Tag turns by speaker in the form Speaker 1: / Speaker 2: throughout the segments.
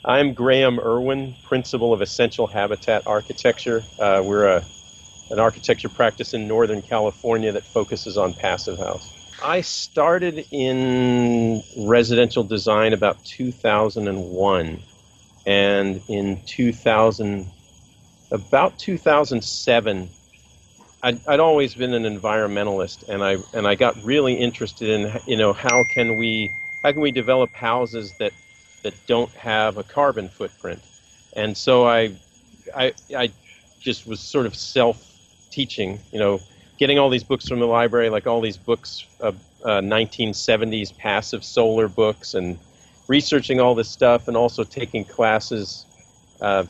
Speaker 1: I'm Graham Irwin, Principal of Essential Habitat Architecture. We're an architecture practice in Northern California that focuses on passive house. I started in residential design about 2001, and in about 2007, I'd always been an environmentalist, and I got really interested in how can we develop houses that don't have a carbon footprint. And so I just was sort of self-teaching, getting all these books from the library, like all these books of 1970s passive solar books, and researching all this stuff, and also taking classes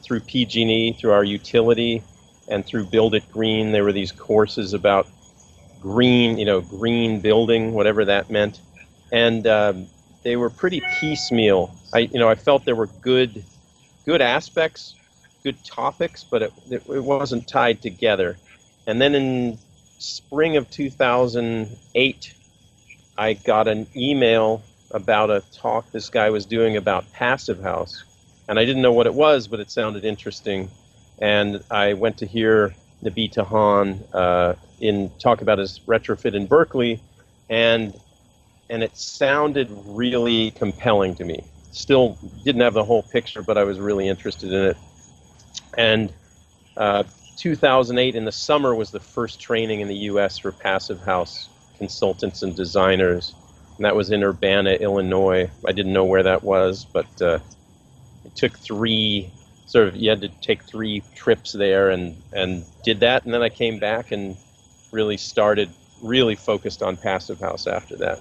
Speaker 1: through PG&E, through our utility, and through Build It Green. There were these courses about green, green building, whatever that meant. And they were pretty piecemeal. I felt there were good aspects, good topics, but it wasn't tied together. And then in spring of 2008, I got an email about a talk this guy was doing about passive house. And I didn't know what it was, but it sounded interesting. And I went to hear NAPHN18 talk about his retrofit in Berkeley, and it sounded really compelling to me. Still didn't have the whole picture, but I was really interested in it. And 2008 in the summer was the first training in the U.S. for passive house consultants and designers, and that was in Urbana, Illinois. I didn't know where that was, but it took you had to take 3 trips there and did that, and then I came back and really focused on passive house after that.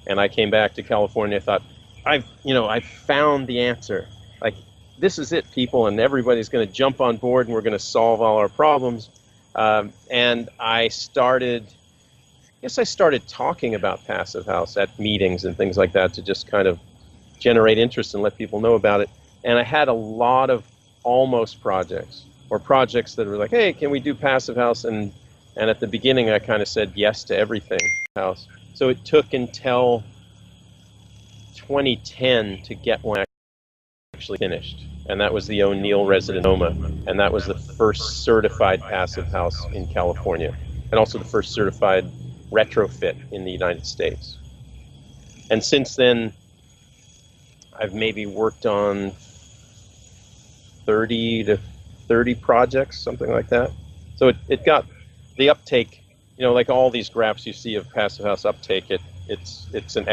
Speaker 1: And I came back to California. I thought, I found the answer. Like, this is it, people, and everybody's going to jump on board, and we're going to solve all our problems. And I started talking about passive house at meetings and things like that to just kind of generate interest and let people know about it. And I had a lot of almost projects, or projects that were like, hey, can we do passive house? And at the beginning, I kind of said yes to everything house. So it took until 2010 to get one actually finished, and that was the O'Neill Residence, and that was the first certified passive house in California, and also the first certified retrofit in the United States. And since then, I've maybe worked on 30 to 30 projects, something like that. So it got the uptake. Like all these graphs you see of passive house uptake, it's an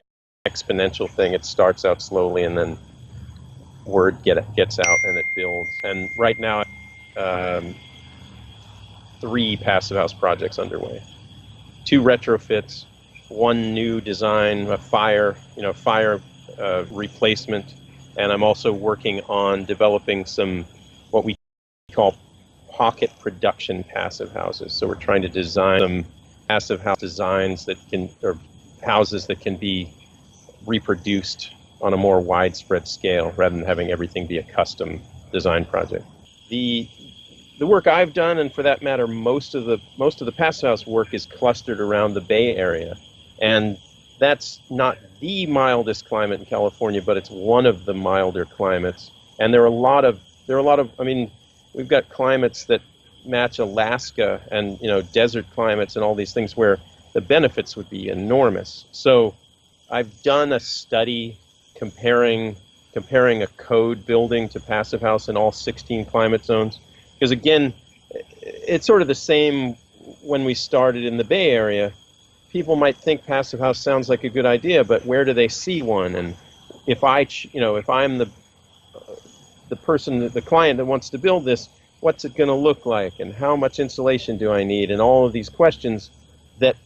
Speaker 1: exponential thing. It starts out slowly, and then word gets out, and it builds. And right now, 3 passive house projects underway, 2 retrofits, 1 new design, a fire replacement, and I'm also working on developing some what we call pocket production passive houses. So we're trying to design some passive house designs or houses that can be reproduced on a more widespread scale, rather than having everything be a custom design project. The work I've done, and for that matter, most of the passive house work, is clustered around the Bay Area, and that's not the mildest climate in California, but it's one of the milder climates. And there are a lot of. I mean, we've got climates that match Alaska, and desert climates, and all these things where the benefits would be enormous. So I've done a study comparing a code building to passive house in all 16 climate zones, because again, it's sort of the same when we started in the Bay Area. People might think passive house sounds like a good idea, but where do they see one? And if I'm the person, the client that wants to build this, what's it going to look like, and how much insulation do I need, and all of these questions that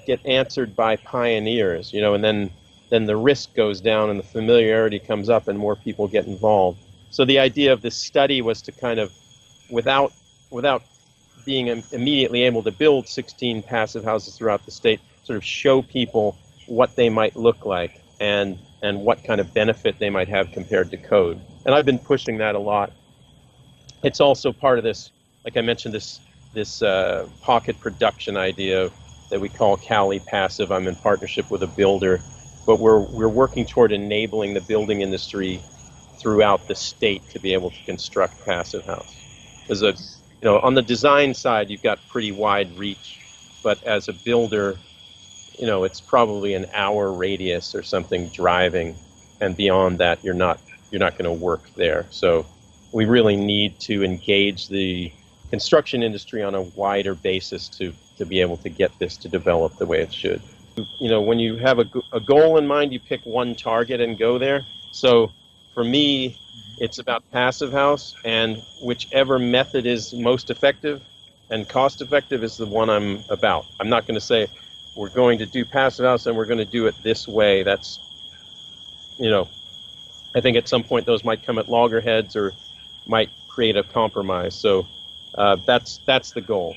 Speaker 1: get answered by pioneers, and then the risk goes down, and the familiarity comes up, and more people get involved. So the idea of this study was to kind of, without being immediately able to build 16 passive houses throughout the state, sort of show people what they might look like, and what kind of benefit they might have compared to code. And I've been pushing that a lot. It's also part of this, like I mentioned, this pocket production idea that we call Cali Passive. I'm in partnership with a builder, but we're working toward enabling the building industry throughout the state to be able to construct passive house. As a, on the design side, you've got pretty wide reach, but as a builder, it's probably an hour radius or something driving, and beyond that, you're not going to work there. So we really need to engage the construction industry on a wider basis to be able to get this to develop the way it should. When you have a goal in mind, you pick one target and go there. So for me, it's about passive house, and whichever method is most effective and cost effective is the one I'm about. I'm not going to say we're going to do passive house and we're going to do it this way. That's, I think at some point those might come at loggerheads or might create a compromise. So that's the goal.